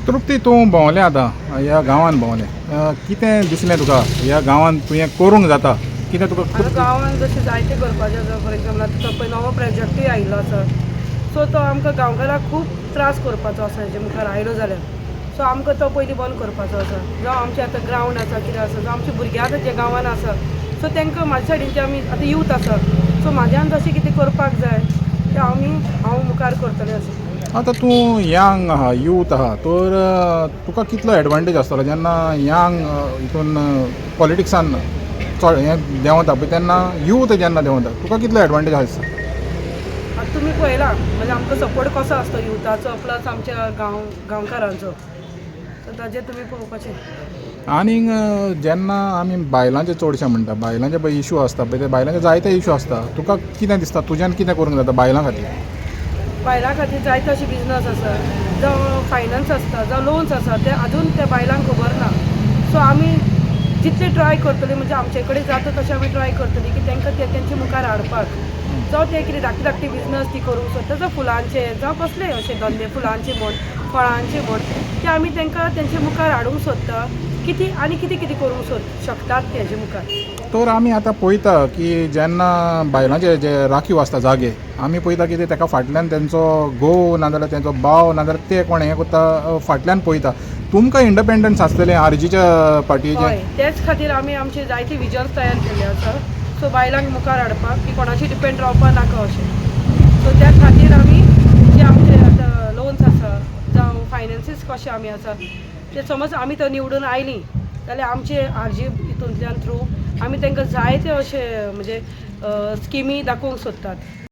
तृप्ती तूं भोंवलें आतां ह्या गांवांत भोंवलें कितें दिसलें तुका ह्या गांवांत तुवें करूंक जाता कितें तुका हांगा गांवांत जशें जायतें करपाचें आसा. फॉर एग्जाम्पल आतां पळय नवो प्रोजेक्टूय आयिल्लो आसा. सो तो आमकां गांवकारांक खूब त्रास करपाचो आसा हेजे मुखार आयलो जाल्यार. सो आमकां तो पयलीं बंद करपाचो आसा. जावं आमचें आतां ग्रावंड आसा कितें आसा जावं आमचे भुरगे आतां जे गांवांत आसा सो तांकां म्हाज्या सायडीनचे आमी आतां यूथ आसा सो म्हाज्यान जशें कितें करपाक जाय तें हांव मुखार करतलें अशें. आतां तूं यंग आहा यूथ आहा तर तुका कितलो एडवांटेज आसतलो जेन्ना यंग हितून पॉलिटिक्सान हें देंवता पळय तेन्ना यूथ जेन्ना देंवता तुका कितलो एडवांटेज आसा आतां तुमी पळयलां म्हणजे आमकां सपोर्ट कसो आसतो युथाचो प्लस आमच्या गांवकारांचो. सो ताजेर तुमी पळोवपाचें. आनीक जेन्ना आमी बायलांचे चडशें म्हणटा बायलांचे पळय इशू आसता पळय ते बायलांचे जायते इशू आसता तुका कितें दिसता तुज्यान कितें करूंक जाता बायलां खातीर बायलां खातीर जायते अशे बिजनस आसा जावं फायनान्स आसता जावं लोन्स आसा ते आजून त्या बायलांक खबर ना. सो आमी जितले ट्राय करतली म्हणजे आमचे कडेन जाता तशें आमी ट्राय करतली की तांकां तेंच्या मुखार हाडपाक. जावं ते कितें धाकटी धाकटी बिजनस ती करूंक सोदता जावं फुलांचे जावं कसलेय अशे धंदे फुलांचे म्हण फळांचे म्हण ते आमी तांकां तेंचे मुखार हाडूंक सोदता कितें आनी कितें कितें करूंक शकतात तेजे मुखार. तर आमी आतां पळयता की जेन्ना बायलांचे जे राखीव आसता जागे आमी पळयता की ताका फाटल्यान तेंचो घोव नाजाल्यार तेंचो भाव नाजाल्यार ते कोण हें करता फाटल्यान पळयता तुमकां इंडिपेंडन्स आसतलें आरजीच्या पार्टीचें. हय तेच खातीर आमी आमचे जायते विजन्स तयार केल्ले आसा. सो बायलांक मुखार हाडपाक की कोणाची डिपेंड रावपा नाका अशें. सो त्या खातीर आमी जे आमचे आतां लोन्स आसा जावं फायनान्सीस कशे आमी आसा ते समज आमी तर निवडून आयलीं जाल्यार आमचे आरजी हितूंतल्यान थ्रू आमी तांकां जायते अशे म्हणजे स्किमी दाखोवंक सोदतात.